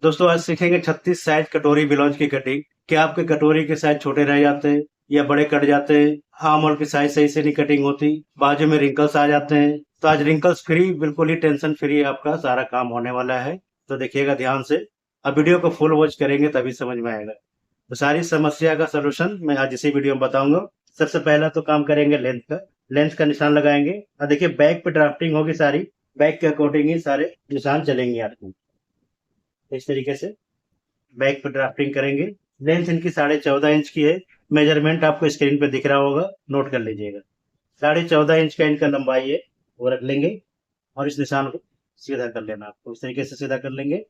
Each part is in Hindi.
दोस्तों आज सीखेंगे 36 साइज कटोरी ब्लाउज की कटिंग। क्या आपके कटोरी के साइज छोटे रह जाते हैं या बड़े कट जाते हैं? आर्म होल की साइज सही से नहीं कटिंग होती, बाजू में रिंकल्स आ जाते हैं। तो आज रिंकल्स फ्री, बिल्कुल ही टेंशन फ्री आपका सारा काम होने वाला है। तो देखिएगा ध्यान से, अब वीडियो को फुल वॉच करेंगे तभी समझ में आएगा। तो सारी समस्या का सोल्यूशन मैं आज इसी वीडियो में बताऊंगा। सबसे पहला तो काम करेंगे लेंथ का। लेंथ का निशान लगाएंगे और देखिए बैक पे ड्राफ्टिंग होगी सारी, बैक के अकॉर्डिंग ही सारे निशान चलेंगे आपको। इस तरीके से बैक पे ड्राफ्टिंग करेंगे। लेंथ इनकी 14.5 इंच की है। मेजरमेंट आपको स्क्रीन पे दिख रहा होगा, नोट कर लीजिएगा। 14.5 इंच का इनका लंबाई है, वो रख लेंगे। और इस निशान को सीधा कर लेना, आपको इस तरीके से सीधा कर लेंगे।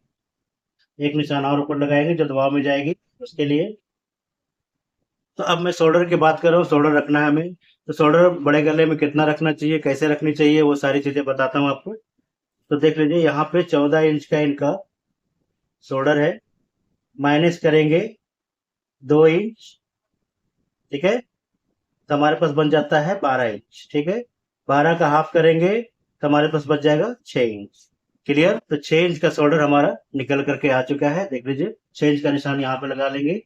एक निशान और ऊपर लगाएंगे जो दबाव में जाएगी उसके लिए। तो अब मैं शोल्डर की बात कर रहा हूँ, शोल्डर रखना है हमें। तो शोल्डर बड़े गले में कितना रखना चाहिए, कैसे रखनी चाहिए, वो सारी चीजें बताता हूँ आपको। तो देख लीजिए यहाँ पे 14 इंच का इनका शोल्डर है, माइनस करेंगे 2 इंच। ठीक है, तो हमारे पास बन जाता है 12 इंच। ठीक है, 12 का हाफ करेंगे तो हमारे पास बच जाएगा 6 इंच। क्लियर? तो 6 इंच का शोल्डर हमारा निकल करके आ चुका है, देख लीजिए। 6 इंच का निशान यहाँ पे लगा लेंगे।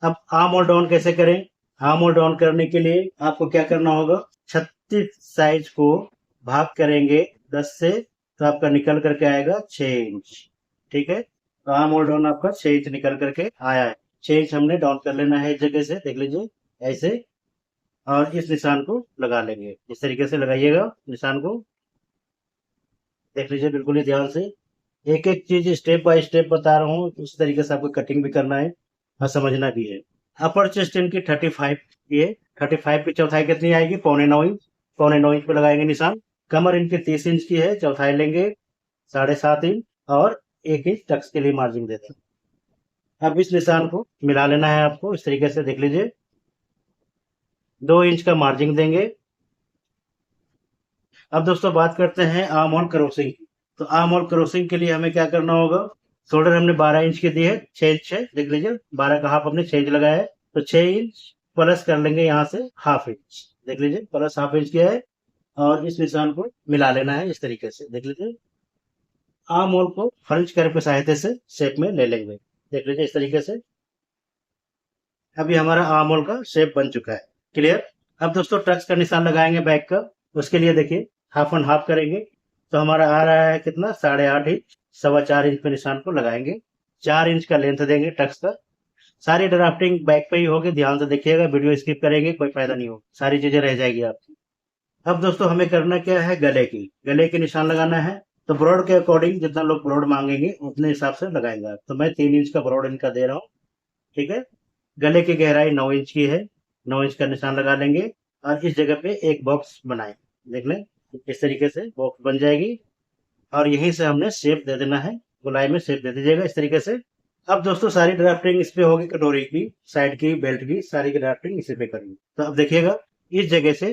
अब आर्म होल डाउन कैसे करें? आर्म होल डाउन करने के लिए आपको क्या करना होगा, 36 साइज को भाग करेंगे 10 से, तो आपका निकल करके आएगा 6 इंच। ठीक है, तो आर्म होल डाउन आपका 6 इंच निकल करके आया है। 6 इंच हमने डाउन कर लेना है इस जगह से, देख लीजिए ऐसे। और इस निशान को लगा लेंगे, इस तरीके से लगाइएगा निशान को। देख लीजिए बिल्कुल ही ध्यान से, एक एक चीज स्टेप बाय स्टेप बता रहा हूँ, उस तरीके से आपको कटिंग भी करना है और समझना भी है। अपर चेस्ट इनकी 35 की है। 35 की चौथाई कितनी आएगी? 8.25 इंच। 8.25 इंच पे लगाएंगे निशान। कमर इनकी 30 इंच की है, चौथाई लेंगे 7.5 इंच। और 1 इंच टक्स के लिए मार्जिन देते हैं। अब इस निशान को मिला लेना है आपको, इस तरीके से देख लीजिए। 2 इंच का मार्जिन देंगे। अब दोस्तों बात करते हैं आर्म होल क्रॉसिंग की। तो आर्म होल क्रॉसिंग के लिए हमें क्या करना होगा, शोल्डर हमने 12 इंच की दी है, 6 इंच है, देख लीजिए। 12 का हाफ हमने 6 इंच लगाया है, तो 6 इंच प्लस कर लेंगे यहाँ से हाफ इंच, देख लीजिए प्लस हाफ इंच किया है। और इस निशान को मिला लेना है इस तरीके से, देख लीजिए। आर्म होल को फ्रेंच कर्व की सहायता से शेप में ले लेंगे, देख लीजिए इस तरीके से। अभी हमारा आर्म होल का शेप बन चुका है। क्लियर? अब दोस्तों टक्स का निशान लगाएंगे बैक का। उसके लिए देखिए हाफ एंड हाफ करेंगे, तो हमारा आ रहा है कितना, 8.5 इंच। 4.25 इंच पे निशान को लगाएंगे। 4 इंच का लेंथ देंगे टक्स का। सारी ड्राफ्टिंग बैक पे ही होगी, ध्यान से देखिएगा, वीडियो स्किप करेंगे कोई फायदा नहीं होगा, सारी चीजें रह जाएगी आपकी। अब दोस्तों हमें करना क्या है, गले की निशान लगाना है। तो ब्रॉड के अकॉर्डिंग जितना लोग ब्रॉड मांगेंगे उतने हिसाब से लगाएंगे आप। तो मैं 3 इंच का ब्रॉड इनका दे रहा हूँ। ठीक है, गले की गहराई 9 इंच की है। 9 इंच का निशान लगा लेंगे और इस जगह पे एक बॉक्स बनाए, देख लें इस तरीके से बॉक्स बन जाएगी। और यहीं से हमने शेप दे देना है, गोलाई में शेप दे दीजिएगा इस तरीके से। अब दोस्तों सारी ड्राफ्टिंग इस पे होगी, कटोरी की साइड की बेल्ट की सारी की ड्राफ्टिंग इसी पे करेंगे। तो अब देखिएगा इस जगह से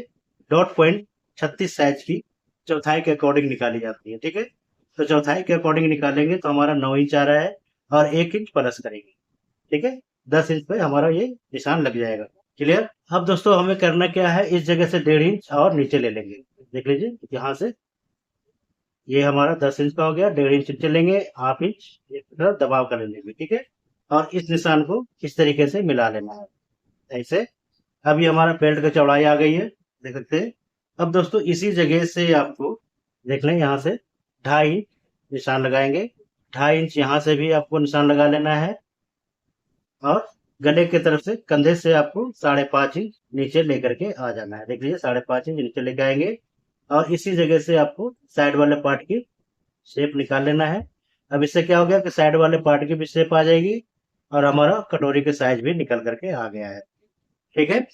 डॉट पॉइंट 36 साइज की चौथाई के अकॉर्डिंग निकाली जाती है। ठीक है, तो चौथाई के अकॉर्डिंग निकालेंगे तो हमारा 9 इंच आ रहा है और 1 इंच प्लस करेंगे। ठीक है, 10 इंच पे हमारा ये निशान लग जाएगा। क्लियर? अब दोस्तों हमें करना क्या है, इस जगह से 1.5 इंच और नीचे ले लेंगे, देख लीजिए यहाँ से। ये हमारा 10 इंच का हो गया, 1.5 इंच नीचे लेंगे, हाफ इंच एक तरफ दबाव कर लेंगे। ठीक है, और इस निशान को इस तरीके से मिला लेना है ऐसे। अब ये हमारा बेल्ट का चौड़ाई आ गई है, देख सकते हैं। अब दोस्तों इसी जगह से आपको देख लें, यहाँ से 2.5 इंच निशान लगाएंगे। 2.5 इंच यहाँ से भी आपको निशान लगा लेना है। और गले की तरफ से कंधे से आपको 5.5 इंच नीचे लेकर के आ जाना है, देख लीजिए 5.5 इंच नीचे लेके आएंगे। और इसी जगह से आपको साइड वाले पार्ट की शेप निकाल लेना है। अब इससे क्या हो गया कि साइड वाले पार्ट की भी शेप आ जाएगी और हमारा कटोरी के साइज भी निकल करके आ गया है। ठीक है,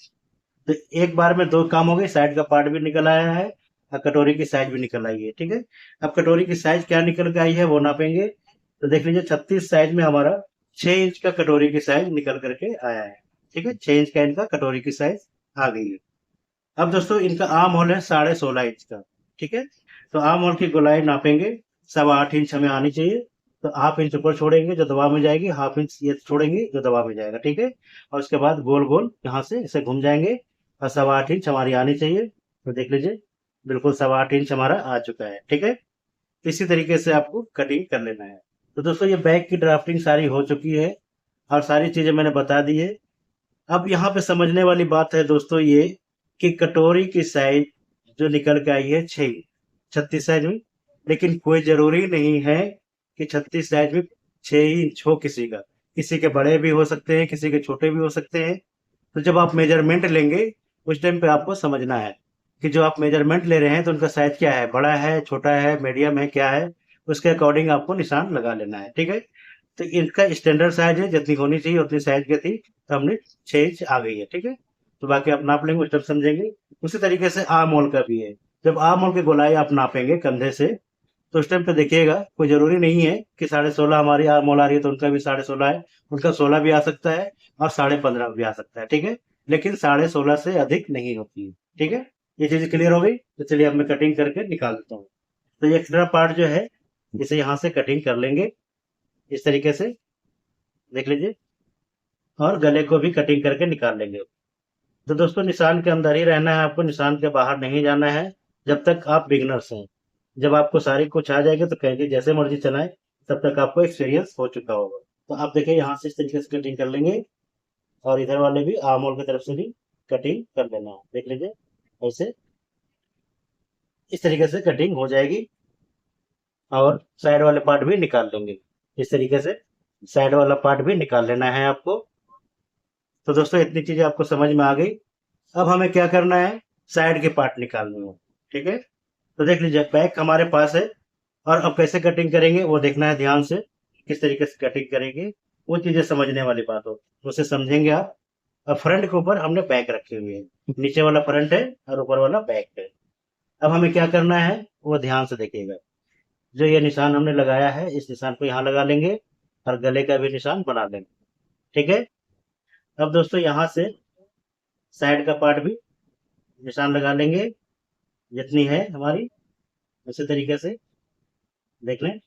तो एक बार में दो काम हो गए, साइड का पार्ट भी निकल आया है और कटोरी की साइज भी निकल आई है। ठीक है, अब कटोरी की साइज क्या निकल के आई है वो नापेंगे। तो देख लीजिए 36 साइज में हमारा 6 इंच का कटोरी की साइज निकल करके आया है। ठीक है, 6 इंच का इनका कटोरी की साइज आ गई है। अब दोस्तों इनका आर्म होल है 16.5 इंच का। ठीक है, तो आर्म होल की गोलाई नापेंगे, 8.25 इंच हमें आनी चाहिए। तो हाफ इंच ऊपर छोड़ेंगे जो दबाव में जाएगी, हाफ इंच ये छोड़ेंगे जो दबाव में जाएगा। ठीक है, और उसके बाद गोल गोल यहाँ से इसे घूम जाएंगे और 8.25 इंच हमारी आनी चाहिए। तो देख लीजिए बिल्कुल 8.25 इंच हमारा आ चुका है। ठीक है, इसी तरीके से आपको कटिंग कर लेना है। तो दोस्तों ये बैग की ड्राफ्टिंग सारी हो चुकी है और सारी चीजें मैंने बता दी है। अब यहाँ पे समझने वाली बात है दोस्तों ये कि कटोरी की साइज जो निकल के आई है 36 साइज में, लेकिन कोई जरूरी नहीं है कि 36 साइज में 6 इंच हो किसी का। किसी के बड़े भी हो सकते हैं, किसी के छोटे भी हो सकते हैं। तो जब आप मेजरमेंट लेंगे उस टाइम पे आपको समझना है कि जो आप मेजरमेंट ले रहे हैं तो उनका साइज क्या है, बड़ा है, छोटा है, मीडियम है, क्या है, उसके अकॉर्डिंग आपको निशान लगा लेना है। ठीक है, तो इनका स्टैंडर्ड साइज है, जितनी होनी चाहिए उतनी साइज की थी, तो हमने 6 इंच आ गई है। ठीक है, तो बाकी आप नाप लेंगे, उस टाइम समझेंगे। उसी तरीके से आर्म होल का भी है। जब आर्म होल की गोलाई आप नापेंगे कंधे से, तो उस टाइम पे देखिएगा कोई जरूरी नहीं है कि 16.5 हमारी आर्म होल आ रही है तो उनका भी 16.5 है। उनका 16 भी आ सकता है और 15.5 भी आ सकता है। ठीक है, लेकिन 16.5 से अधिक नहीं होती है। ठीक है, ये चीज क्लियर हो गई। तो चलिए अब मैं कटिंग करके निकाल देता हूँ। तो ये एक्स्ट्रा पार्ट जो है इसे यहाँ से कटिंग कर लेंगे इस तरीके से, देख लीजिए। और गले को भी कटिंग करके निकाल लेंगे। तो दोस्तों निशान के अंदर ही रहना है आपको, निशान के बाहर नहीं जाना है जब तक आप बिगनर्स हैं। जब आपको सारी कुछ आ जाएगी तो कहेंगे जैसे मर्जी चलाएं, तब तक आपको एक्सपीरियंस हो चुका होगा। तो आप देखिए यहाँ से इस तरीके से कटिंग कर लेंगे और इधर वाले भी आर्म होल की तरफ से भी कटिंग कर लेना है। देख लीजिए ऐसे इस तरीके से कटिंग हो जाएगी। और साइड वाले पार्ट भी निकाल लेंगे इस तरीके से। साइड वाला पार्ट भी निकाल लेना है आपको। तो दोस्तों इतनी चीजें आपको समझ में आ गई। अब हमें क्या करना है, साइड के पार्ट निकालने हैं। ठीक है, तो देख लीजिए बैक हमारे पास है। और अब कैसे कटिंग करेंगे वो देखना है ध्यान से, किस तरीके से कटिंग करेंगे। वो चीजें समझने वाली बात हो उसे समझेंगे आप। अब फ्रंट के ऊपर हमने बैक रखे हुए हैं, नीचे वाला फ्रंट है और ऊपर वाला बैक है। अब हमें क्या करना है वो ध्यान से देखिएगा। जो ये निशान हमने लगाया है इस निशान को यहाँ लगा लेंगे और गले का भी निशान बना लेंगे। ठीक है, अब दोस्तों यहाँ से साइड का पार्ट भी निशान लगा लेंगे जितनी है हमारी, उसी तरीके से देख लें।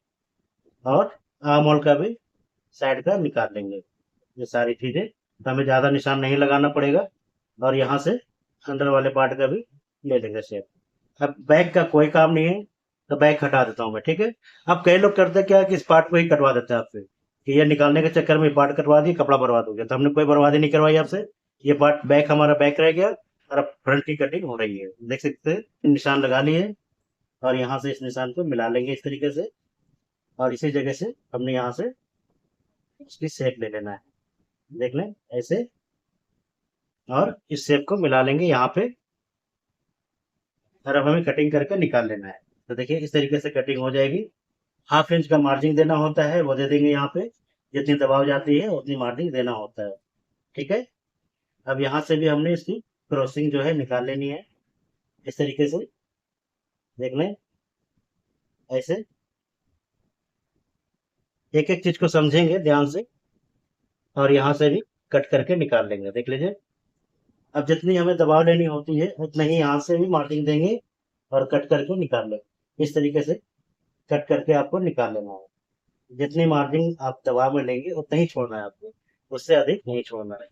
और आर्म होल का भी साइड का निकाल लेंगे। ये सारी चीजें, तो हमें ज्यादा निशान नहीं लगाना पड़ेगा। और यहाँ से अंदर वाले पार्ट का भी ले लेंगे शेप। अब बैक का कोई काम नहीं है तो बैक हटा देता हूँ मैं। ठीक है, अब कई लोग करते क्या है कि इस पार्ट को ही कटवा देते हैं आपसे, कि ये निकालने के चक्कर में पार्ट कटवा दिए, कपड़ा बर्बाद हो गया। तो हमने कोई बर्बादी नहीं करवाई आपसे। ये पार्ट बैक हमारा बैक रह गया और अब फ्रंट की कटिंग हो रही है। देख सकते हैं निशान लगा लिए और यहाँ से इस निशान को मिला लेंगे इस तरीके से। और इसी जगह से हमने यहाँ से इसकी शेप ले लेना है, देख लें ऐसे। और इस शेप को मिला लेंगे यहाँ पे। और अब हमें कटिंग करके निकाल लेना है। तो देखिए इस तरीके से कटिंग हो जाएगी। 1/2 इंच का मार्जिन देना होता है, वो दे देंगे यहाँ पे। जितनी दबाव जाती है उतनी मार्जिन देना होता है। ठीक है, अब यहाँ से भी हमने इसकी क्रॉसिंग जो है निकाल लेनी है इस तरीके से, देख लें ऐसे। एक एक चीज को समझेंगे ध्यान से और यहाँ से भी कट करके निकाल लेंगे, देख लीजिए। अब जितनी हमें दबाव लेनी होती है उतना ही यहाँ से भी मार्जिन देंगे और कट करके निकाल लेंगे इस तरीके से। कट करके आपको निकाल लेना है। जितनी मार्जिन आप दबाव में लेंगे उतना ही छोड़ना है आपको, उससे अधिक नहीं छोड़ना है।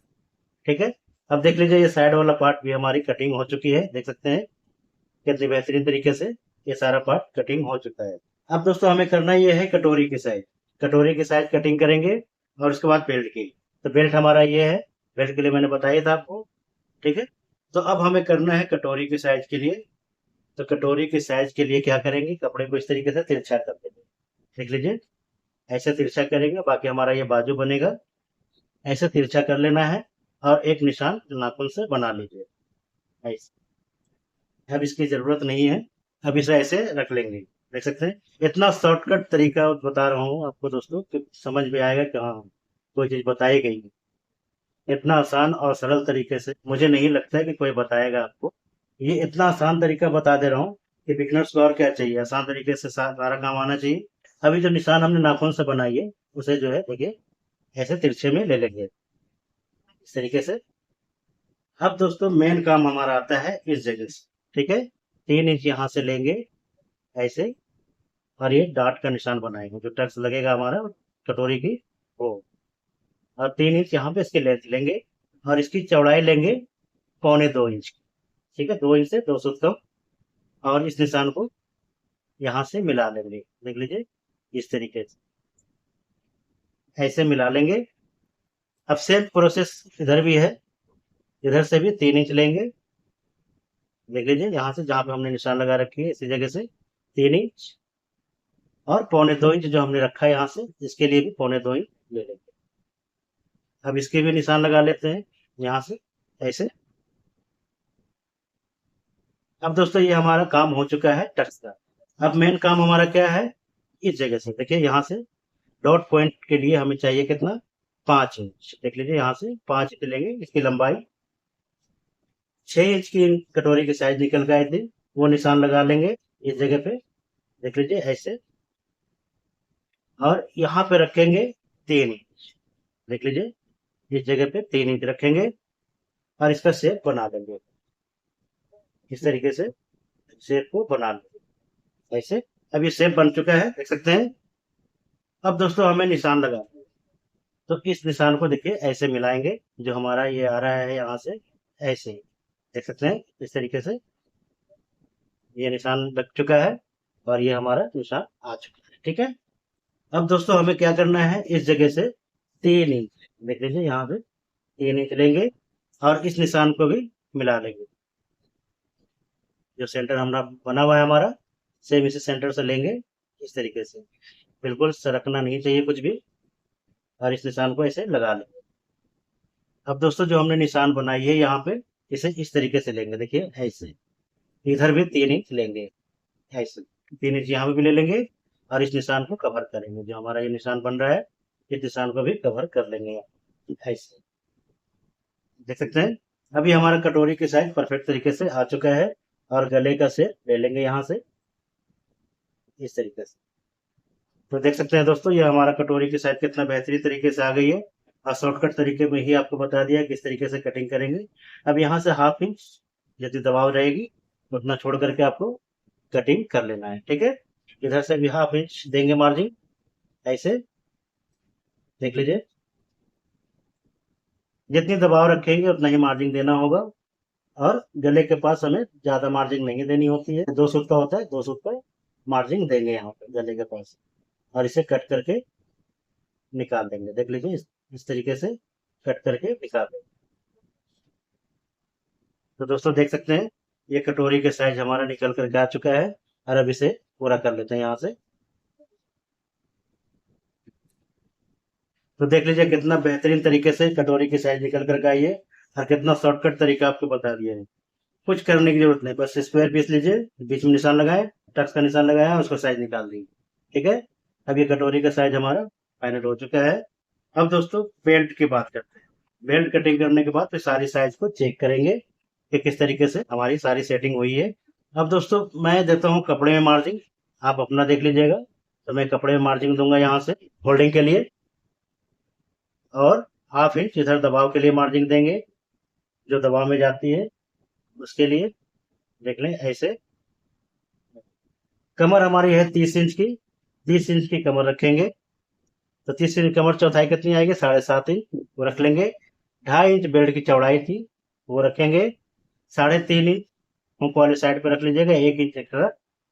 ठीक है, अब देख लीजिए ये साइड वाला पार्ट भी हमारी कटिंग हो चुकी है, देख सकते हैं कितनी बेहतरीन तरीके से ये सारा पार्ट कटिंग हो चुका है। अब दोस्तों हमें करना ये है कटोरी की साइज। कटोरी की साइज कटिंग करेंगे और उसके बाद बेल्ट की। तो बेल्ट हमारा ये है, बेल्ट के लिए मैंने बताया था आपको। ठीक है, तो अब हमें करना है कटोरी की साइज के लिए। तो कटोरी की साइज के लिए क्या करेंगे, कपड़े को इस तरीके से तिरछा कर देंगे, देख लीजिए ऐसे तिरछा करेंगे। बाकी हमारा ये बाजू बनेगा, ऐसे तिरछा कर लेना है और एक निशान नाखून से बना लीजिए ऐसे। अब इसकी जरूरत नहीं है, अब इसे ऐसे रख लेंगे, देख सकते हैं। इतना शॉर्टकट तरीका बता रहा हूँ आपको दोस्तों कि समझ में आएगा कि हाँ कोई चीज बताई गई है। इतना आसान और सरल तरीके से मुझे नहीं लगता है कि कोई बताएगा आपको। ये इतना आसान तरीका बता दे रहा हूँ कि बिगनर्स को और क्या चाहिए, आसान तरीके से सारा काम आना चाहिए। अभी जो निशान हमने नाखून से बनाई है उसे जो है देखिए ऐसे तिरछे में ले लेंगे इस तरीके से। अब दोस्तों मेन काम हमारा आता है इस जगह से। ठीक है, 3 इंच यहाँ से लेंगे ऐसे और ये डॉट का निशान बनाएंगे, जो टक्स लगेगा हमारा कटोरी की वो। और 3 इंच यहाँ पे इसकी लेंथ लेंगे और इसकी चौड़ाई लेंगे 1.25 इंच की। ठीक है, 2 इंच से 2 सूत कम। और इस निशान को यहाँ से मिला लेंगे, देख लीजिए इस तरीके से। ऐसे मिला लेंगे। अब सेम प्रोसेस इधर भी है, इधर से भी 3 इंच लेंगे। देख लीजिए यहाँ से जहाँ पे हमने निशान लगा रखी है इसी जगह से 3 इंच और 1.25 इंच जो हमने रखा है यहाँ से, इसके लिए भी 1.25 इंच ले लेंगे। अब इसके भी निशान लगा लेते हैं यहाँ से ऐसे। अब दोस्तों ये हमारा काम हो चुका है टक्स का। अब मेन काम हमारा क्या है, इस जगह से देखिए यहाँ से डॉट पॉइंट के लिए हमें चाहिए कितना, 5 इंच। देख लीजिए यहाँ से 5 इंच लेंगे। इसकी लंबाई 6 इंच की कटोरी की साइज निकल गई थी, वो निशान लगा लेंगे इस जगह पे। देख लीजिए ऐसे, और यहाँ पे रखेंगे 3 इंच। देख लीजिए इस जगह पे 3 इंच रखेंगे और इसका शेप बना देंगे इस तरीके से। शेप को बना लेंगे ऐसे। अब ये शेप बन चुका है, देख सकते हैं। अब दोस्तों हमें निशान लगाना है, तो इस निशान को देखिए ऐसे मिलाएंगे, जो हमारा ये आ रहा है यहाँ से ऐसे, देख सकते हैं इस तरीके से ये निशान लग चुका है और ये हमारा निशान आ चुका है। ठीक है, अब दोस्तों हमें क्या करना है, इस जगह से 3 इंच, देख लीजिए यहाँ पे 3 इंच लेंगे और इस निशान को भी मिला लेंगे। जो सेंटर हमारा बना हुआ है हमारा, सेम इसे सेंटर से लेंगे इस तरीके से, बिल्कुल सरकना नहीं चाहिए कुछ भी, और इस निशान को ऐसे लगा लेंगे। अब दोस्तों जो हमने निशान बनाई है यहाँ पे, इसे इस तरीके से लेंगे, देखिए ऐसे। इधर भी 3 इंच लेंगे ऐसे, 3 इंच यहाँ पे भी ले लेंगे और इस निशान को कवर करेंगे। जो हमारा ये निशान बन रहा है, इस निशान को भी कवर कर लेंगे ऐसे, देख सकते हैं। अभी हमारा कटोरी की साइज परफेक्ट तरीके से आ चुका है और गले का शेप ले लेंगे यहाँ से इस तरीके से। तो देख सकते हैं दोस्तों, ये हमारा कटोरी की साइज कितना बेहतरीन तरीके से आ गई है और शॉर्टकट तरीके में ही आपको बता दिया किस तरीके से कटिंग करेंगे। अब यहाँ से 1/2 इंच जितनी दबाव रहेगी उतना छोड़ करके आपको कटिंग कर लेना है। ठीक है, इधर से भी 1/2 इंच देंगे मार्जिन ऐसे, देख लीजिए। जितनी दबाव रखेंगे उतना ही मार्जिन देना होगा और गले के पास हमें ज्यादा मार्जिन नहीं देनी होती है। 2 सूत का होता है, 2 सूत का मार्जिन देंगे यहाँ पे गले के पास और इसे कट करके निकाल देंगे। देख लीजिए इस तरीके से कट करके निकाल देंगे। तो दोस्तों देख सकते हैं ये कटोरी के साइज हमारा निकल करके आ चुका है और अब इसे पूरा कर लेते हैं यहाँ से। तो देख लीजिए कितना बेहतरीन तरीके से कटोरी की साइज निकल करके आई है और कितना शॉर्टकट तरीका आपको बता दिया है। कुछ करने की जरूरत नहीं, बस स्क्वायर पीस लीजिए, बीच में निशान लगाए, टक्स का निशान लगाया, उसको साइज निकाल दी। ठीक है, अब ये कटोरी का साइज हमारा फाइनल हो चुका है। अब दोस्तों बेल्ट की बात करते हैं। बेल्ट कटिंग करने के बाद फिर सारी साइज को चेक करेंगे कि किस तरीके से हमारी सारी सेटिंग हुई है। अब दोस्तों मैं देता हूँ कपड़े में मार्जिन, आप अपना देख लीजिएगा। तो मैं कपड़े में मार्जिन दूंगा यहाँ से फोल्डिंग के लिए, और 1/2 इंच इधर दबाव के लिए मार्जिन देंगे, जो दबाव में जाती है उसके लिए। देख लें ऐसे। कमर हमारी है 30 इंच की, 30 इंच की कमर रखेंगे। तो 30 इंच कमर चौथाई कितनी आएगी, 7.5 इंच, वो रख लेंगे। 2.5 इंच बेल्ट की चौड़ाई थी, वो रखेंगे। 3.5 इंच हुक वाले साइड पे रख लीजिएगा, 1 इंच एक्स्ट्रा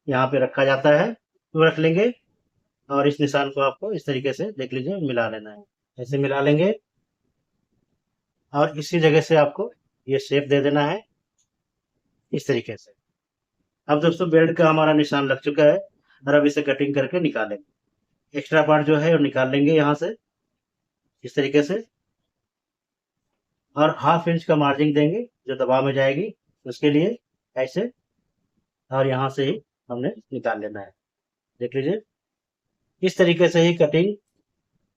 यहाँ पे रखा जाता है, वो रख लेंगे। और इस निशान को आपको इस तरीके से देख लीजिए मिला लेना है, ऐसे मिला लेंगे और इसी जगह से आपको ये शेप दे देना है इस तरीके से। अब दोस्तों बेल्ट का हमारा निशान लग चुका है और अब इसे कटिंग करके निकालेंगे। एक्स्ट्रा पार्ट जो है वो निकाल लेंगे यहाँ से इस तरीके से, और 1/2 इंच का मार्जिन देंगे जो दबाव में जाएगी उसके लिए ऐसे, और यहाँ से ही हमने निकाल लेना है। देख लीजिए इस तरीके से ही कटिंग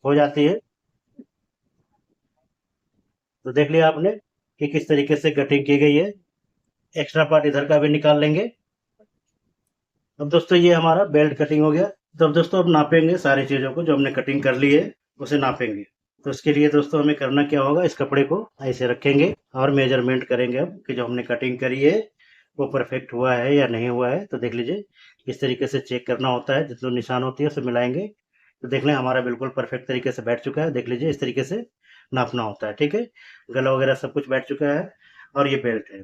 हो जाती है। तो देख लिया आपने कि किस तरीके से कटिंग की गई है। एक्स्ट्रा पार्ट इधर का भी निकाल लेंगे। अब दोस्तों ये हमारा बेल्ट कटिंग हो गया। तो अब दोस्तों अब नापेंगे सारी चीजों को, जो हमने कटिंग कर ली है उसे नापेंगे। तो इसके लिए दोस्तों हमें करना क्या होगा, इस कपड़े को ऐसे रखेंगे और मेजरमेंट करेंगे अब कि जो हमने कटिंग करी है वो परफेक्ट हुआ है या नहीं हुआ है। तो देख लीजिए इस तरीके से चेक करना होता है, जितने निशान होती है उसे मिलाएंगे। तो देख लें हमारा बिल्कुल परफेक्ट तरीके से बैठ चुका है। देख लीजिए इस तरीके से नापना होता है। ठीक है, गला वगैरह सब कुछ बैठ चुका है और ये बेल्ट है,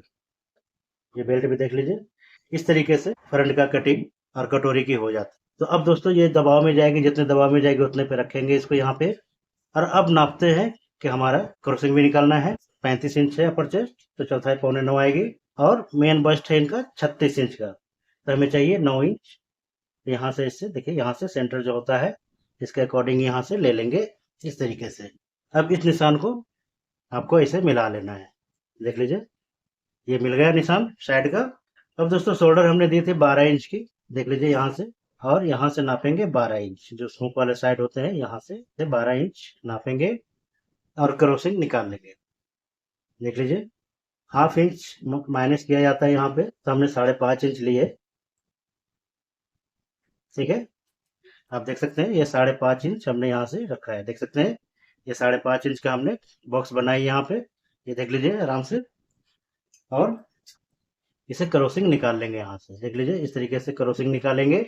ये बेल्ट भी देख लीजिए। इस तरीके से फ्रंट का कटिंग और कटोरी की हो जाती है। तो अब दोस्तों ये दबाव में जाएगी, जितने दबाव में जाएगी उतने पे रखेंगे इसको यहाँ पे और अब नापते हैं कि हमारा क्रॉसिंग भी निकालना है। 35 इंच है अपर चेस्ट, तो चौथाई 8.25 आएगी। और मेन बस्ट है इनका 36 इंच का, तो हमें चाहिए 9 इंच। यहाँ से इससे देखिए, यहाँ से सेंटर जो होता है इसके अकॉर्डिंग यहाँ से ले लेंगे इस तरीके से। अब इस निशान को आपको ऐसे मिला लेना है। देख लीजिए, ये मिल गया निशान साइड का। अब दोस्तों शोल्डर हमने दी थी 12 इंच की, देख लीजिए यहाँ से, और यहाँ से नापेंगे 12 इंच। जो स्मूक वाले साइड होते हैं यहाँ से 12 इंच नापेंगे और क्रॉसिंग निकाल लेंगे। देख लीजिए, हाफ इंच माइनस किया जाता है यहाँ पे, तो हमने 5.5 इंच लिए। ठीक है, आप देख सकते हैं ये 5.5 इंच हमने यहाँ से रखा है। देख सकते हैं ये 5.5 इंच का हमने बॉक्स बनाई यहाँ पे, ये देख लीजिए आराम से। और इसे क्रॉसिंग निकाल लेंगे यहाँ से। देख लीजिए इस तरीके से क्रॉसिंग निकालेंगे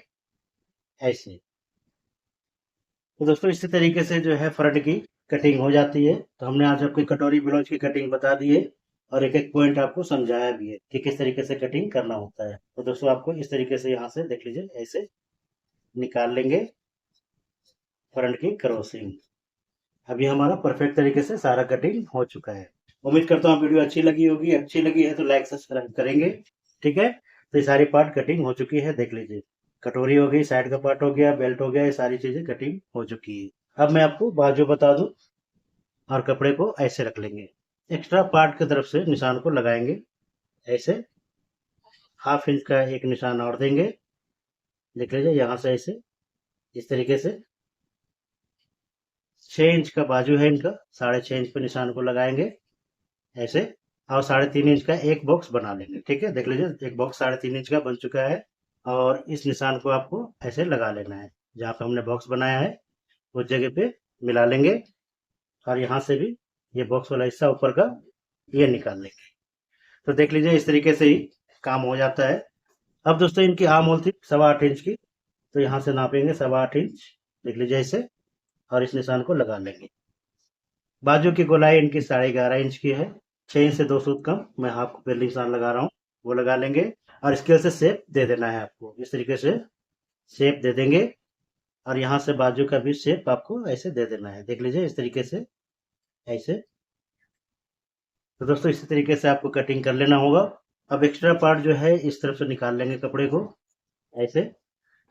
ऐसे। तो दोस्तों इसी तरीके से जो है फ्रंट की कटिंग हो जाती है। तो हमने आज आपकी कटोरी ब्लाउज की कटिंग बता दी है और एक एक पॉइंट आपको समझाया भी है कि किस तरीके से कटिंग करना होता है। तो दोस्तों आपको इस तरीके से यहाँ से देख लीजिए ऐसे निकाल लेंगे फ्रंट की क्रॉसिंग। अभी हमारा परफेक्ट तरीके से सारा कटिंग हो चुका है। उम्मीद करता हूँ वीडियो अच्छी लगी होगी। अच्छी लगी है तो लाइक सब्सक्राइब करेंगे। ठीक है, तो ये सारी पार्ट कटिंग हो चुकी है। देख लीजिए, कटोरी हो गई, साइड का पार्ट हो गया, बेल्ट हो गया, ये सारी चीजें कटिंग हो चुकी है। अब मैं आपको बाजू बता दूं, और कपड़े को ऐसे रख लेंगे। एक्स्ट्रा पार्ट की तरफ से निशान को लगाएंगे ऐसे, हाफ इंच का एक निशान और देंगे। देख लीजिए यहाँ से ऐसे इस तरीके से 6 इंच का बाजू है इनका, 6.5 इंच पे निशान को लगाएंगे ऐसे, और 3.5 इंच का एक बॉक्स बना लेंगे। ठीक है, देख लीजिए एक बॉक्स 3.5 इंच का बन चुका है। और इस निशान को आपको ऐसे लगा लेना है, जहाँ पे हमने बॉक्स बनाया है उस जगह पे मिला लेंगे। और यहाँ से भी ये बॉक्स वाला हिस्सा ऊपर का ये निकाल लेंगे। तो देख लीजिए इस तरीके से ही काम हो जाता है। अब दोस्तों इनकी आर्म होल थी 8.25 इंच की, तो यहाँ से नापेंगे 8.25 इंच। देख लीजिए ऐसे, और इस निशान को लगा लेंगे। बाजू की गोलाई इनकी 11.5 इंच की है, 6 इंच से 2 सूत कम मैं हाफ पे निशान लगा रहा हूँ, वो लगा लेंगे। और स्केल से शेप दे देना है आपको, इस तरीके से शेप दे देंगे। और यहाँ से बाजू का भी शेप आपको ऐसे दे देना है। देख लीजिए इस तरीके से ऐसे। तो दोस्तों इसी तरीके से आपको कटिंग कर लेना होगा। अब एक्स्ट्रा पार्ट जो है इस तरफ से निकाल लेंगे कपड़े को ऐसे,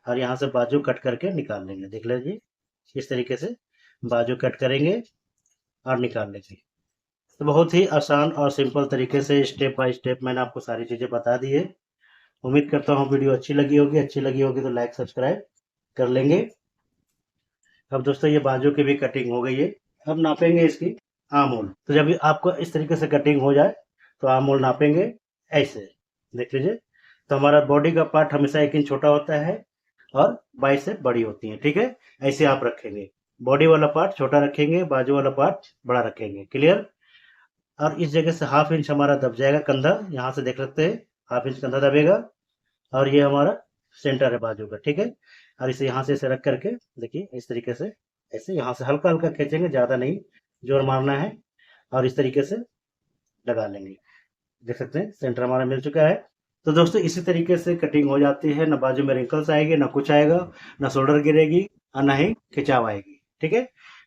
और यहाँ से बाजू कट करके निकाल लेंगे। देख लीजिए इस तरीके से बाजू कट करेंगे और निकाल लेंगे। तो बहुत ही आसान और सिंपल तरीके से स्टेप बाय स्टेप मैंने आपको सारी चीजें बता दी है। उम्मीद करता हूँ वीडियो अच्छी लगी होगी। अच्छी लगी होगी तो लाइक सब्सक्राइब कर लेंगे। अब दोस्तों ये बाजू की भी कटिंग हो गई है। अब नापेंगे इसकी आर्म होल। तो जब आपको इस तरीके से कटिंग हो जाए तो आर्म होल नापेंगे ऐसे। देख लीजिए, तो हमारा बॉडी का पार्ट हमेशा 1 इंच छोटा होता है और बाइसेप बड़ी होती है। ठीक है, ऐसे आप रखेंगे, बॉडी वाला पार्ट छोटा रखेंगे, बाजू वाला पार्ट बड़ा रखेंगे। क्लियर। और इस जगह से हाफ इंच हमारा दब जाएगा कंधा, यहाँ से देख सकते हैं हाफ इंच कंधा दबेगा। और ये हमारा सेंटर है बाजू का। ठीक है, और इसे यहाँ से रख करके देखिए इस तरीके से ऐसे यहाँ से हल्का हल्का खींचेंगे, ज्यादा नहीं जोर मारना है, और इस तरीके से लगा लेंगे। देख सकते हैं सेंटर हमारा मिल चुका है। तो दोस्तों इसी तरीके से कटिंग हो जाती है। ना बाजू में रिंकल्स आएगी, ना कुछ आएगा, ना शोल्डर गिरेगी और ना ही खिंचाव आएगी। ठीक है,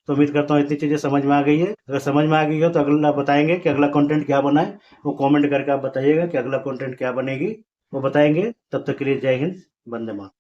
तो उम्मीद करता हूँ इतनी चीजें समझ में आ गई है। अगर समझ में आ गई हो तो अगला बताएंगे कि अगला कंटेंट क्या बनाए, वो कमेंट करके आप बताइएगा कि अगला कंटेंट क्या बनेगी, वो बताएंगे। तब तक के लिए जय हिंद, वंदे मातरम।